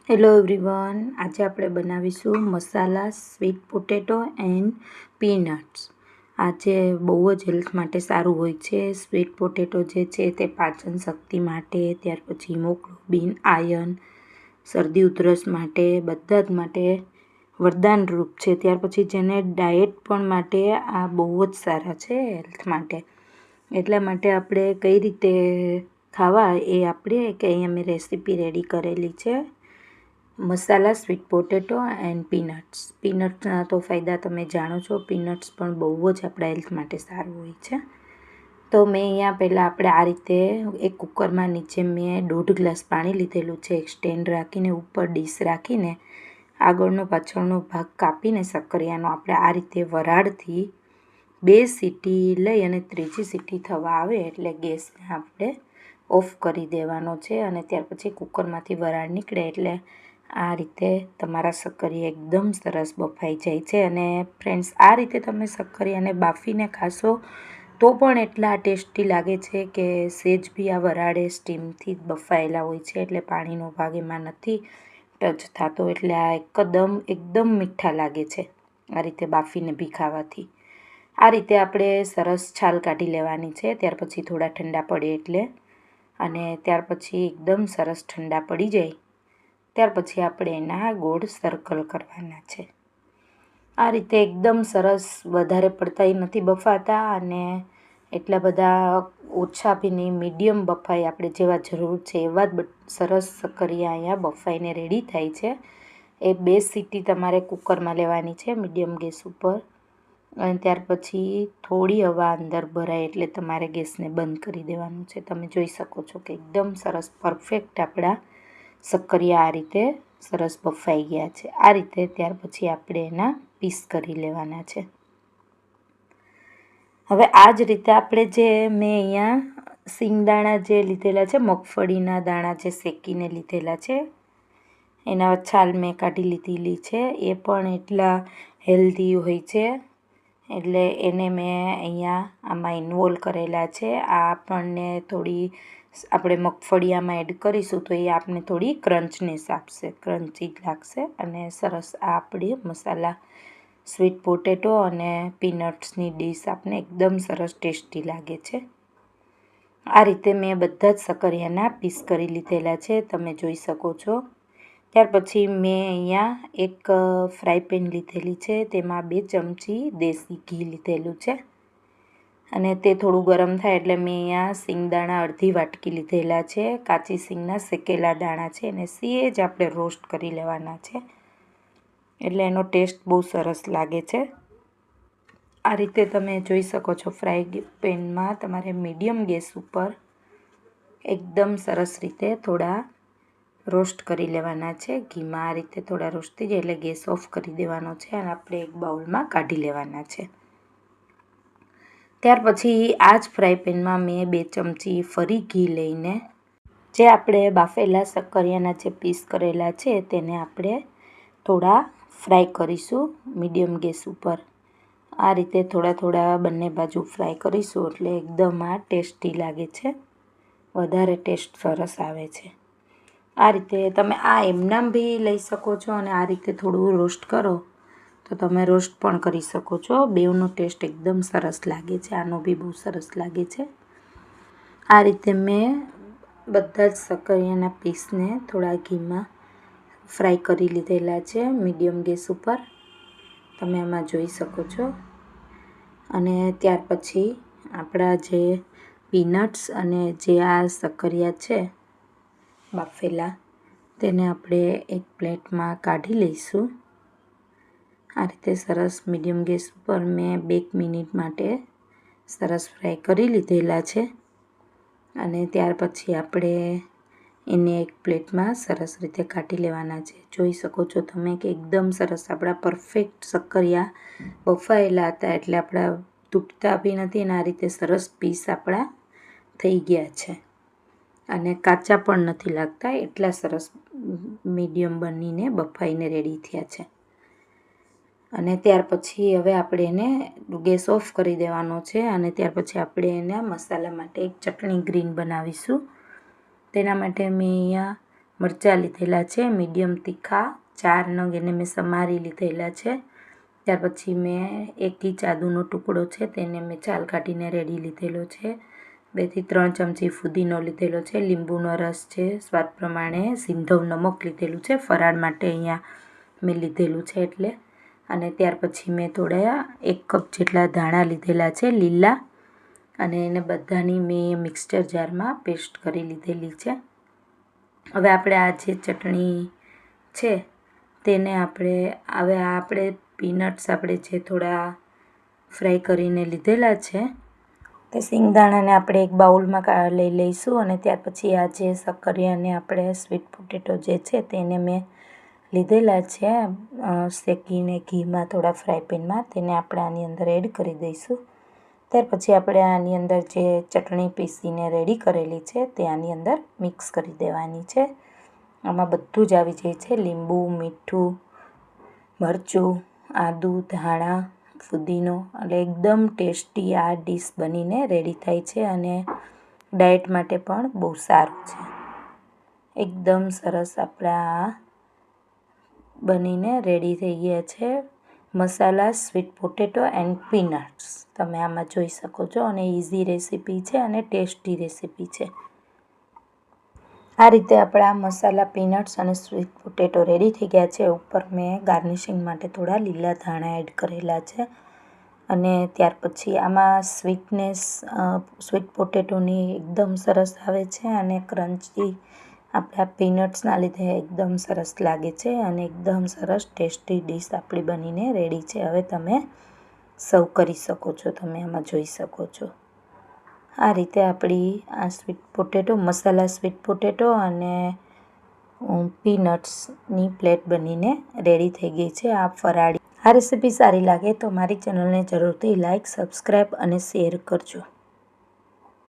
Hello everyone, આજે આપણે બનાવીશું મસાલા સ્વીટ પોટેટો એન્ડ પીનટ્સ. આજે બહુ જ હેલ્થ માટે સારું હોય છે. સ્વીટ પોટેટો જે છે તે પાચન શક્તિ માટે, ત્યાર પછી હિમોગ્લોબિન, આયર્ન, શરદી ઉધરસ માટે, બધા જ માટે વરદાન રૂપ છે. ત્યાર પછી જેને ડાયટ પણ માટે આ બહુ જ સારા છે હેલ્થ માટે. એટલા માટે આપણે કઈ રીતે ખાવા એ આપણે અહીંયા મેં રેસીપી રેડી કરેલી છે. મસાલા સ્વીટ પોટેટો એન્ડ પીનટ્સ. પીનટ્સના તો ફાયદા તમે જાણો છો. પીનટ્સ પણ બહુ જ આપણા હેલ્થ માટે સારું હોય છે. તો મેં અહીંયા પહેલાં આપણે આ રીતે એક કુકરમાં નીચે મેં 1.5 ગ્લાસ પાણી લીધેલું છે. એક સ્ટેન્ડ રાખીને ઉપર ડીશ રાખીને આગળનો પાછળનો ભાગ કાપીને સક્કરિયાનો આપણે આ રીતે વરાળથી 2 સીટી લઈ અને ત્રીજી સીટી થવા આવે એટલે ગેસને આપણે ઓફ કરી દેવાનો છે. અને ત્યાર પછી કુકરમાંથી વરાળ નીકળે એટલે આ રીતે તમારા સક્કરિયા એકદમ સરસ બફાઈ જાય છે. અને ફ્રેન્ડ્સ, આ રીતે તમે સક્કરિયાને બાફીને ખાશો તો પણ એટલા ટેસ્ટી લાગે છે કે સેજ બી આ વરાળે સ્ટીમથી બફાયેલા હોય છે એટલે પાણીનો ભાગ એમાં નથી ટચ થતો, એટલે આ એકદમ મીઠા લાગે છે આ રીતે બાફીને બી ખાવાથી. આ રીતે આપણે સરસ છાલ કાઢી લેવાની છે. ત્યાર પછી થોડા ઠંડા પડે એટલે, અને ત્યાર પછી એકદમ સરસ ઠંડા પડી જાય ત્યાર પછી આપણે એના ગોળ સર્કલ કરવાના છે. આ રીતે એકદમ સરસ, વધારે પડતા નથી બફાતા અને એટલા બધા ઓછા બી નહીં, મીડિયમ બફાય આપણે જેવા જરૂર છે એવા જ સરસ સક્કરિયા અહીંયા બફાઈને રેડી થાય છે. એ 2 સીટી તમારે કુકરમાં લેવાની છે મીડિયમ ગેસ ઉપર. અને ત્યાર પછી થોડી હવા અંદર ભરાય એટલે તમારે ગેસને બંધ કરી દેવાનું છે. તમે જોઈ શકો છો કે એકદમ સરસ પરફેક્ટ આપણા સક્કરિયા આ રીતે સરસ બફાઈ ગયા છે. આ રીતે ત્યાર પછી આપણે એના પીસ કરી લેવાના છે. હવે આ જ રીતે આપણે જે મેં અહીંયા સિંગદાણા જે લીધેલા છે, મગફળીના દાણા જે શેકીને લીધેલા છે, એના છાલ મેં કાઢી લીધેલી છે. એ પણ એટલા હેલ્ધી હોય છે એટલે એને મેં અહીંયા આમાં ઇન્વોલ્વ કરેલા છે. આ આપણને થોડી, આપણે મગફળી આમાં એડ કરીશું તો એ આપણને થોડી ક્રન્ચનેસ આપશે, ક્રન્ચી લાગશે અને સરસ આ આપણી મસાલા સ્વીટ પોટેટો અને પીનટ્સની ડીશ આપને એકદમ સરસ ટેસ્ટી લાગે છે. આ રીતે મેં બધા જ સક્કરિયાના પીસ કરી લીધેલા છે, તમે જોઈ શકો છો. ત્યાર પછી મેં અહીંયા એક ફ્રાય પેન લીધેલી છે, તેમાં 2 ચમચી દેશી ઘી લીધેલું છે. અને તે થોડું ગરમ થાય એટલે મેં અહીંયા સિંગદાણા અડધી વાટકી લીધેલા છે. કાચી સિંગના શેકેલા દાણા છે અને સેજ આપણે રોસ્ટ કરી લેવાના છે એટલે એનો ટેસ્ટ બહુ સરસ લાગે છે. આ રીતે તમે જોઈ શકો છો. ફ્રાય પેનમાં તમારે મીડિયમ ગેસ ઉપર એકદમ સરસ રીતે થોડા રોસ્ટ કરી લેવાના છે ઘીમાં. આ રીતે થોડા રોસ્ટ થઈ જાય એટલે ગેસ ઓફ કરી દેવાનો છે અને આપણે એક બાઉલમાં કાઢી લેવાના છે. ત્યાર પછી આ જ ફ્રાય પેનમાં મેં 2 ચમચી ફરી ઘી લઈને જે આપણે બાફેલા સક્કરિયાના જે પીસ કરેલા છે તેને આપણે થોડા ફ્રાય કરીશું મીડિયમ ગેસ ઉપર. આ રીતે થોડા બંને બાજુ ફ્રાય કરીશું એટલે એકદમ આ ટેસ્ટી લાગે છે, વધારે ટેસ્ટ સરસ આવે છે. આ રીતે તમે આ એમનામ બી લઈ શકો છો અને આ રીતે થોડું રોસ્ટ કરો તો તમે રોસ્ટ પણ કરી શકો છો. બેવનો ટેસ્ટ એકદમ સરસ લાગે છે. આનો બી બહુ સરસ લાગે છે. આ રીતે મેં બધા જ સક્કરિયાના પીસને થોડા ઘીમાં ફ્રાય કરી લીધેલા છે મીડિયમ ગેસ ઉપર, તમે આમાં જોઈ શકો છો. અને ત્યાર પછી આપણા જે પીનટ્સ અને જે આ સક્કરિયા છે બાફેલા, તેને આપણે એક પ્લેટમાં કાઢી લઈશું. આ રીતે સરસ મીડિયમ ગેસ ઉપર મેં 2 મિનિટ માટે સરસ ફ્રાય કરી લીધેલા છે. અને ત્યાર પછી આપણે એને એક પ્લેટમાં સરસ રીતે કાઢી લેવાના છે. જોઈ શકો છો તમે કે એકદમ સરસ આપણા પરફેક્ટ સક્કરિયા બફાયેલા હતા એટલે આપણા તૂટતા બી નથી અને આ રીતે સરસ પીસ આપણા થઈ ગયા છે અને કાચા પણ નથી લાગતા, એટલા સરસ મીડિયમ બનીને બફાઈને રેડી થયા છે. અને ત્યાર પછી હવે આપણે એને ગેસ ઓફ કરી દેવાનો છે અને ત્યાર પછી આપણે એના મસાલા માટે એક ચટણી ગ્રીન બનાવીશું. તેના માટે મેં અહીંયા મરચાં લીધેલા છે મીડિયમ તીખા 4 નંગ, એને મેં સમારી લીધેલા છે. ત્યાર પછી મેં 1 ઇંચ આદુનો ટુકડો છે તેને મેં છાલ કાઢીને રેડી લીધેલો છે. 2 થી 3 ચમચી ફુદીનો લીધેલો છે. લીંબુનો રસ છે. સ્વાદ પ્રમાણે સિંધવ નમક લીધેલું છે, ફરાળ માટે અહીંયા મેં લીધેલું છે એટલે. અને ત્યાર પછી મેં થોડા 1 કપ જેટલા ધાણા લીધેલા છે લીલા, અને એને બધાની મેં મિક્સચર જારમાં પેસ્ટ કરી લીધેલી છે. હવે આપણે આ જે ચટણી છે તેને આપણે પીનટ્સ આપણે જે થોડા ફ્રાય કરીને લીધેલા છે તે સિંગદાણાને આપણે એક બાઉલમાં લઈ લઈશું. અને ત્યાર પછી આ જે શક્કરિયા અને આપણે સ્વીટ પોટેટો જે છે તેને મેં લીધેલા છે શેકીને ઘીમાં થોડા ફ્રાય પેનમાં, તેને આપણે આની અંદર એડ કરી દઈશું. ત્યાર પછી આપણે આની અંદર જે ચટણી પીસીને રેડી કરેલી છે તે આની અંદર મિક્સ કરી દેવાની છે. આમાં બધું જ આવી જાય છે, લીંબુ, મીઠું, મરચું, આદું, ધાણા, ફુદીનો. એટલે એકદમ ટેસ્ટી આ ડીશ બનીને રેડી થાય છે અને ડાયટ માટે પણ બહુ સારું છે. એકદમ સરસ આપણા બનીને રેડી થઈ ગયા છે મસાલા સ્વીટ પોટેટો એન્ડ પીનટ્સ. તમે આમાં જોઈ શકો છો, અને ઇઝી રેસીપી છે અને ટેસ્ટી રેસીપી છે. આ રીતે આપણા મસાલા પીનટ્સ અને સ્વીટ પોટેટો રેડી થઈ ગયા છે. ઉપર મેં ગાર્નિશિંગ માટે થોડા લીલા ધાણા એડ કરેલા છે. અને ત્યાર પછી આમાં સ્વીટ પોટેટોની એકદમ સરસ આવે છે અને ક્રન્ચી આપણા પીનટ્સના લીધે એકદમ સરસ લાગે છે અને એકદમ સરસ ટેસ્ટી ડીશ આપણી બનીને રેડી છે. હવે તમે સર્વ કરી શકો છો. તમે આમાં જોઈ શકો છો આ રીતે આપણી આ મસાલા સ્વીટ પોટેટો અને પીનટ્સની પ્લેટ બનીને રેડી થઈ ગઈ છે. આ રેસીપી સારી લાગે તો મારી ચેનલને જરૂરથી લાઇક, સબસ્ક્રાઈબ અને શેર કરજો.